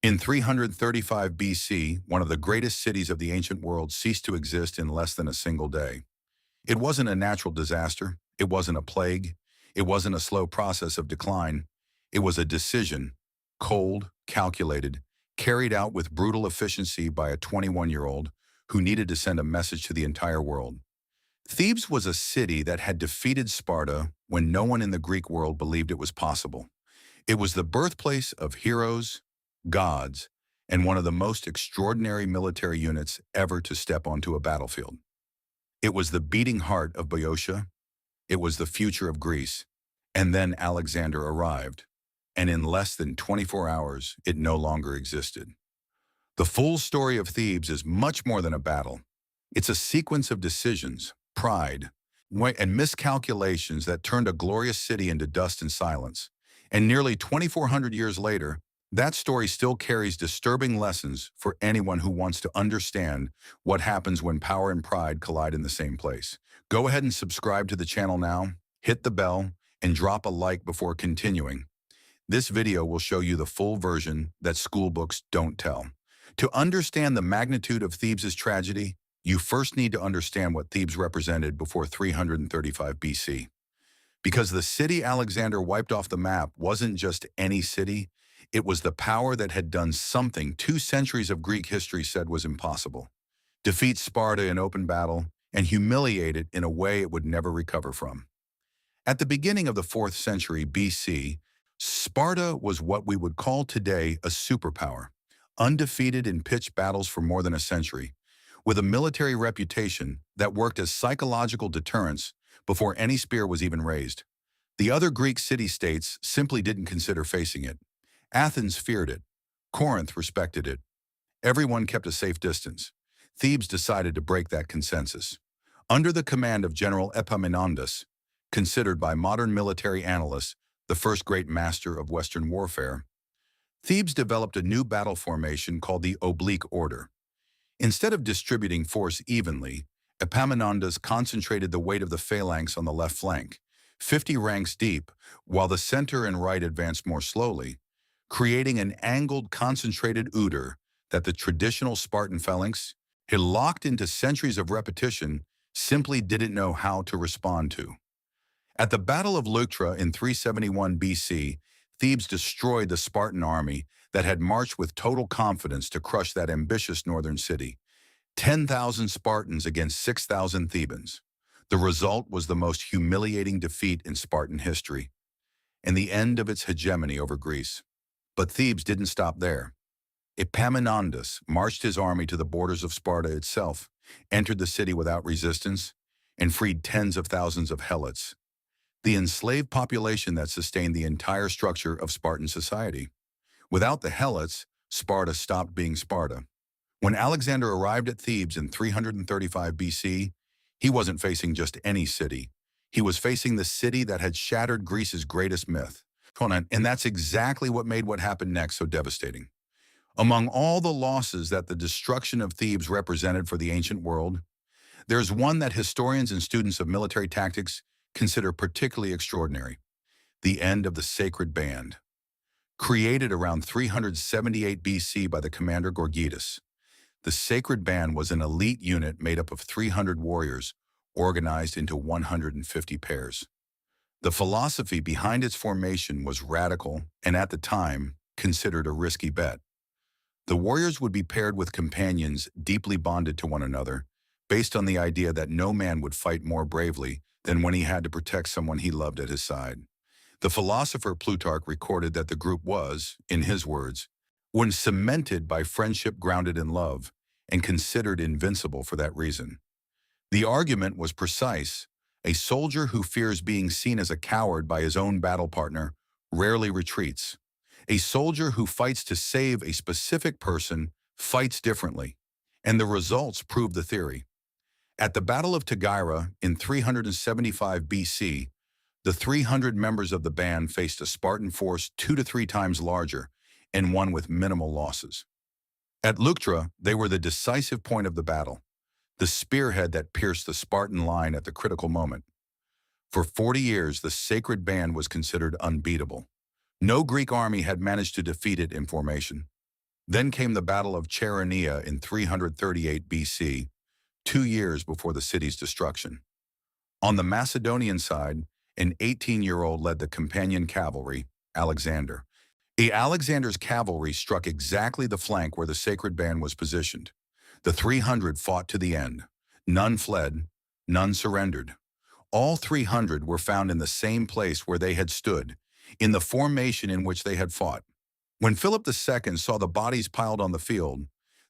In 335 BC, one of the greatest cities of the ancient world ceased to exist in less than a single day. It wasn't a natural disaster. It wasn't a plague. It wasn't a slow process of decline. It was a decision, cold, calculated, carried out with brutal efficiency by a 21-year-old who needed to send a message to the entire world. Thebes was a city that had defeated Sparta when no one in the Greek world believed it was possible. It was the birthplace of heroes, gods, and one of the most extraordinary military units ever to step onto a battlefield. It was the beating heart of Boeotia. It was the future of Greece. And then Alexander arrived, and in less than 24 hours, it no longer existed. The full story of Thebes is much more than a battle. It's a sequence of decisions, pride, and miscalculations that turned a glorious city into dust and silence. And nearly 2,400 years later, that story still carries disturbing lessons for anyone who wants to understand what happens when power and pride collide in the same place. Go ahead and subscribe to the channel now, hit the bell, and drop a like before continuing. This video will show you the full version that school books don't tell. To understand the magnitude of Thebes' tragedy, you first need to understand what Thebes represented before 335 BC. Because the city Alexander wiped off the map wasn't just any city, it was the power that had done something 2 centuries of Greek history said was impossible. Defeat Sparta in open battle and humiliate it in a way it would never recover from. At the beginning of the 4th century BC, Sparta was what we would call today a superpower, undefeated in pitched battles for more than a century, with a military reputation that worked as psychological deterrence before any spear was even raised. The other Greek city-states simply didn't consider facing it. Athens feared it. Corinth respected it. Everyone kept a safe distance. Thebes decided to break that consensus. Under the command of General Epaminondas, considered by modern military analysts the first great master of Western warfare, Thebes developed a new battle formation called the oblique order. Instead of distributing force evenly, Epaminondas concentrated the weight of the phalanx on the left flank, 50 ranks deep, while the center and right advanced more slowly, creating an angled, concentrated order that the traditional Spartan phalanx, locked into centuries of repetition, simply didn't know how to respond to. At the Battle of Leuctra in 371 BC, Thebes destroyed the Spartan army that had marched with total confidence to crush that ambitious northern city. 10,000 Spartans against 6,000 Thebans. The result was the most humiliating defeat in Spartan history, and the end of its hegemony over Greece. But Thebes didn't stop there. Epaminondas marched his army to the borders of Sparta itself, entered the city without resistance, and freed tens of thousands of helots, the enslaved population that sustained the entire structure of Spartan society. Without the helots, Sparta stopped being Sparta. When Alexander arrived at Thebes in 335 BC, he wasn't facing just any city. He was facing the city that had shattered Greece's greatest myth. And that's exactly what made what happened next so devastating. Among all the losses that the destruction of Thebes represented for the ancient world, there's one that historians and students of military tactics consider particularly extraordinary: the end of the sacred band. Created around 378 BC by the commander Gorgidas, the sacred band was an elite unit made up of 300 warriors organized into 150 pairs. The philosophy behind its formation was radical and, at the time, considered a risky bet. The warriors would be paired with companions deeply bonded to one another, based on the idea that no man would fight more bravely than when he had to protect someone he loved at his side. The philosopher Plutarch recorded that the group was, in his words, when cemented by friendship grounded in love, and considered invincible for that reason. The argument was precise. A soldier who fears being seen as a coward by his own battle partner rarely retreats. A soldier who fights to save a specific person fights differently, and the results prove the theory. At the Battle of Tagaira in 375 BC, the 300 members of the band faced a Spartan force 2 to 3 times larger and won with minimal losses. At Leuctra, they were the decisive point of the battle, the spearhead that pierced the Spartan line at the critical moment. For 40 years, the sacred band was considered unbeatable. No Greek army had managed to defeat it in formation. Then came the Battle of Chaeronea in 338 BC, 2 years before the city's destruction. On the Macedonian side, an 18-year-old led the companion cavalry, Alexander. Alexander's cavalry struck exactly the flank where the sacred band was positioned. The 300 fought to the end. None fled, none surrendered. All 300 were found in the same place where they had stood, in the formation in which they had fought. When Philip II saw the bodies piled on the field,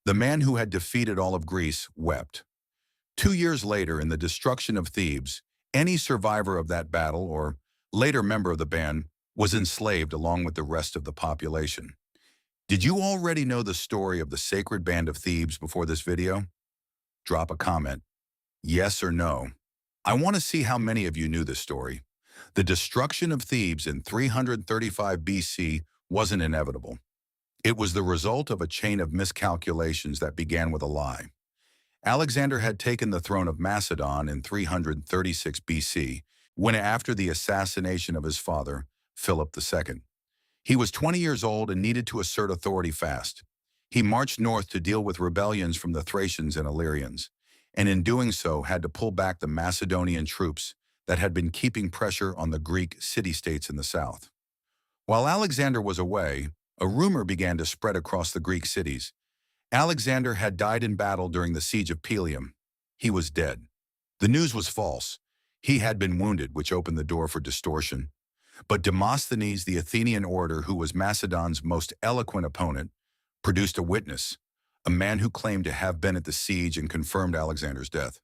the man who had defeated all of Greece wept. 2 years later, in the destruction of Thebes, any survivor of that battle, or later member of the band, was enslaved along with the rest of the population. Did you already know the story of the sacred band of Thebes before this video? Drop a comment, yes or no. I want to see how many of you knew this story. The destruction of Thebes in 335 BC wasn't inevitable. It was the result of a chain of miscalculations that began with a lie. Alexander had taken the throne of Macedon in 336 BC, when after the assassination of his father, Philip II. He was 20 years old and needed to assert authority fast. He marched north to deal with rebellions from the Thracians and Illyrians, and in doing so had to pull back the Macedonian troops that had been keeping pressure on the Greek city-states in the south. While Alexander was away, a rumor began to spread across the Greek cities. Alexander had died in battle during the siege of Pelium. He was dead. The news was false. He had been wounded, which opened the door for distortion. But Demosthenes, the Athenian orator who was Macedon's most eloquent opponent, produced a witness, a man who claimed to have been at the siege and confirmed Alexander's death.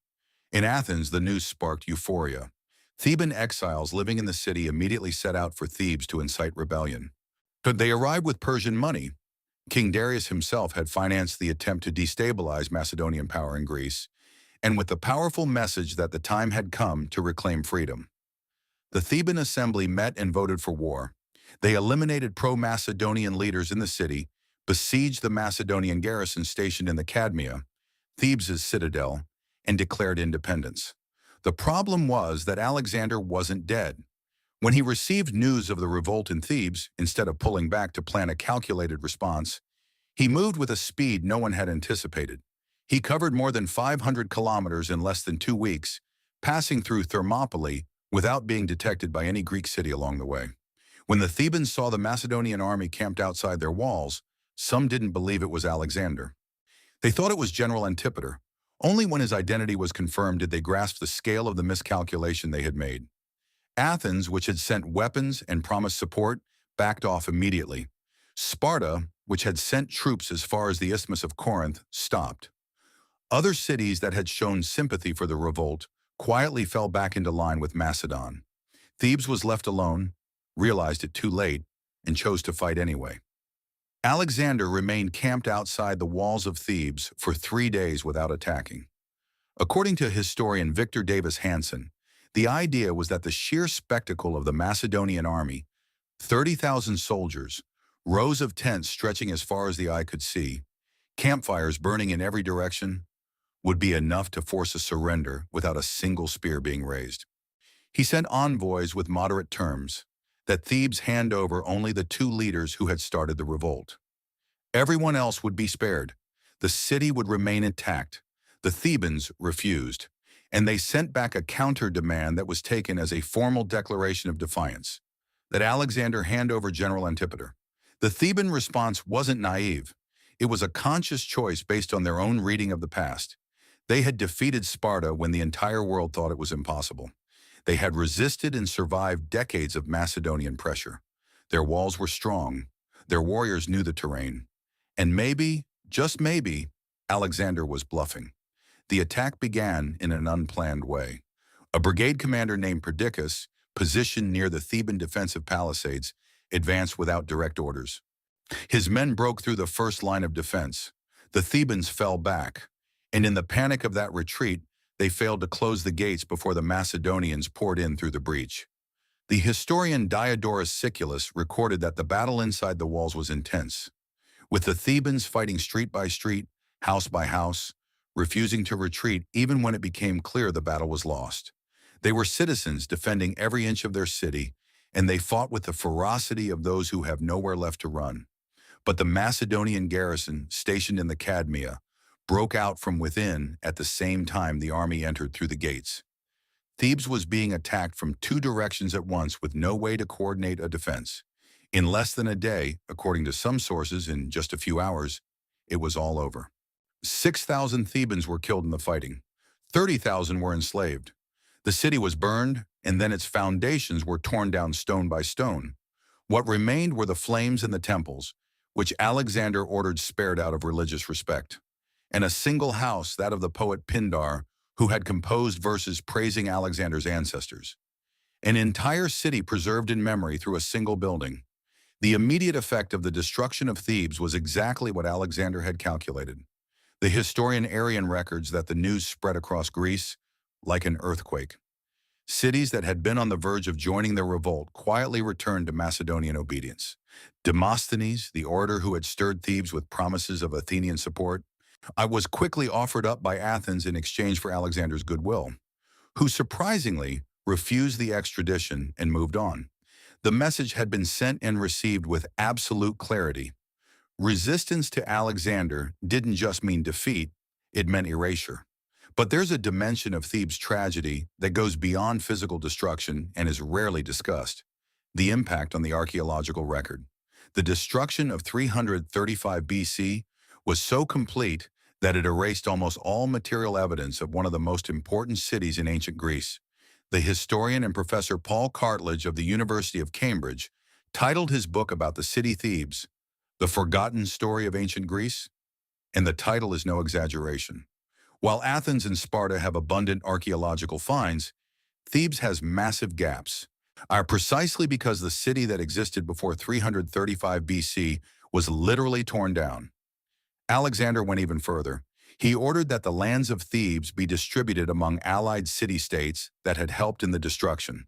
In Athens, the news sparked euphoria. Theban exiles living in the city immediately set out for Thebes to incite rebellion. But they arrived with Persian money. King Darius himself had financed the attempt to destabilize Macedonian power in Greece, and with the powerful message that the time had come to reclaim freedom. The Theban assembly met and voted for war. They eliminated pro-Macedonian leaders in the city, besieged the Macedonian garrison stationed in the Cadmea, Thebes' citadel, and declared independence. The problem was that Alexander wasn't dead. When he received news of the revolt in Thebes, instead of pulling back to plan a calculated response, he moved with a speed no one had anticipated. He covered more than 500 kilometers in less than 2 weeks, passing through Thermopylae without being detected by any Greek city along the way. When the Thebans saw the Macedonian army camped outside their walls, some didn't believe it was Alexander. They thought it was General Antipater. Only when his identity was confirmed did they grasp the scale of the miscalculation they had made. Athens, which had sent weapons and promised support, backed off immediately. Sparta, which had sent troops as far as the Isthmus of Corinth, stopped. Other cities that had shown sympathy for the revolt quietly fell back into line with Macedon. Thebes was left alone, realized it too late, and chose to fight anyway. Alexander remained camped outside the walls of Thebes for 3 days without attacking. According to historian Victor Davis Hansen, the idea was that the sheer spectacle of the Macedonian army, 30,000 soldiers, rows of tents stretching as far as the eye could see, campfires burning in every direction, would be enough to force a surrender without a single spear being raised. He sent envoys with moderate terms, that Thebes hand over only the 2 leaders who had started the revolt. Everyone else would be spared. The city would remain intact. The Thebans refused, and they sent back a counter-demand that was taken as a formal declaration of defiance, that Alexander hand over General Antipater. The Theban response wasn't naive. It was a conscious choice based on their own reading of the past. They had defeated Sparta when the entire world thought it was impossible. They had resisted and survived decades of Macedonian pressure. Their walls were strong. Their warriors knew the terrain. And maybe, just maybe, Alexander was bluffing. The attack began in an unplanned way. A brigade commander named Perdiccas, positioned near the Theban defensive palisades, advanced without direct orders. His men broke through the first line of defense. The Thebans fell back, and in the panic of that retreat, they failed to close the gates before the Macedonians poured in through the breach. The historian Diodorus Siculus recorded that the battle inside the walls was intense, with the Thebans fighting street by street, house by house, refusing to retreat even when it became clear the battle was lost. They were citizens defending every inch of their city, and they fought with the ferocity of those who have nowhere left to run. But the Macedonian garrison stationed in the Cadmea broke out from within at the same time the army entered through the gates. Thebes was being attacked from two directions at once with no way to coordinate a defense. In less than a day, according to some sources in just a few hours, it was all over. 6,000 Thebans were killed in the fighting. 30,000 were enslaved. The city was burned, and then its foundations were torn down stone by stone. What remained were the flames in the temples, which Alexander ordered spared out of religious respect, and a single house, that of the poet Pindar, who had composed verses praising Alexander's ancestors. An entire city preserved in memory through a single building. The immediate effect of the destruction of Thebes was exactly what Alexander had calculated. The historian Arrian records that the news spread across Greece like an earthquake. Cities that had been on the verge of joining the revolt quietly returned to Macedonian obedience. Demosthenes, the orator who had stirred Thebes with promises of Athenian support, was quickly offered up by Athens in exchange for Alexander's goodwill, who surprisingly refused the extradition and moved on. The message had been sent and received with absolute clarity. Resistance to Alexander didn't just mean defeat, it meant erasure. But there's a dimension of Thebes' tragedy that goes beyond physical destruction and is rarely discussed: the impact on the archaeological record. The destruction of 335 BC was so complete that it erased almost all material evidence of one of the most important cities in ancient Greece. The historian and Professor Paul Cartledge of the University of Cambridge titled his book about the city Thebes, "The Forgotten Story of Ancient Greece," and the title is no exaggeration. While Athens and Sparta have abundant archaeological finds, Thebes has massive gaps, precisely because the city that existed before 335 BC was literally torn down. Alexander went even further. He ordered that the lands of Thebes be distributed among allied city-states that had helped in the destruction,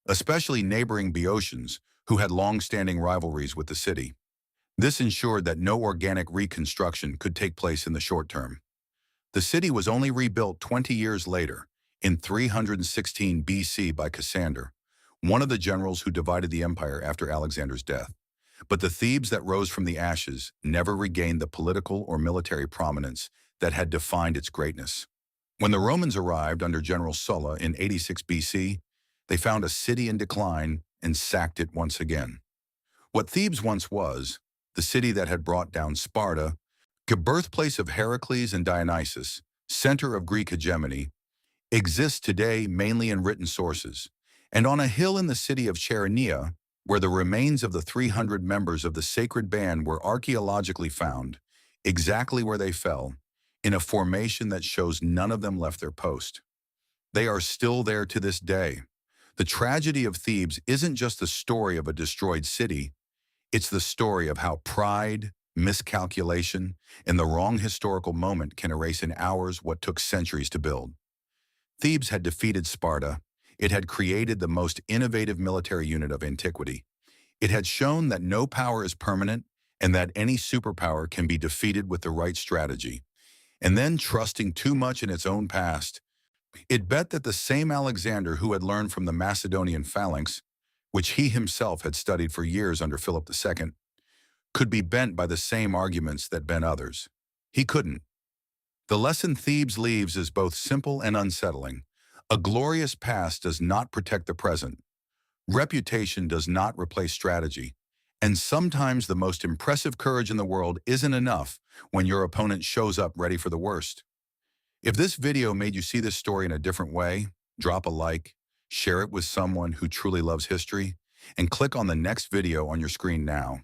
especially neighboring Boeotians, who had long-standing rivalries with the city. This ensured that no organic reconstruction could take place in the short term. The city was only rebuilt 20 years later, in 316 BC by Cassander, one of the generals who divided the empire after Alexander's death. But the Thebes that rose from the ashes never regained the political or military prominence that had defined its greatness. When the Romans arrived under General Sulla in 86 BC, they found a city in decline and sacked it once again. What Thebes once was, the city that had brought down Sparta, the birthplace of Heracles and Dionysus, center of Greek hegemony, exists today mainly in written sources, and on a hill in the city of Chaeronea, where the remains of the 300 members of the sacred band were archaeologically found, exactly where they fell, in a formation that shows none of them left their post. They are still there to this day. The tragedy of Thebes isn't just the story of a destroyed city, it's the story of how pride, miscalculation, and the wrong historical moment can erase in hours what took centuries to build. Thebes had defeated Sparta. It had created the most innovative military unit of antiquity. It had shown that no power is permanent and that any superpower can be defeated with the right strategy. And then, trusting too much in its own past, it bet that the same Alexander who had learned from the Macedonian phalanx, which he himself had studied for years under Philip II, could be bent by the same arguments that bent others. He couldn't. The lesson Thebes leaves is both simple and unsettling. A glorious past does not protect the present. Reputation does not replace strategy. And sometimes the most impressive courage in the world isn't enough when your opponent shows up ready for the worst. If this video made you see this story in a different way, drop a like, share it with someone who truly loves history, and click on the next video on your screen now.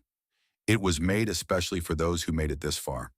It was made especially for those who made it this far.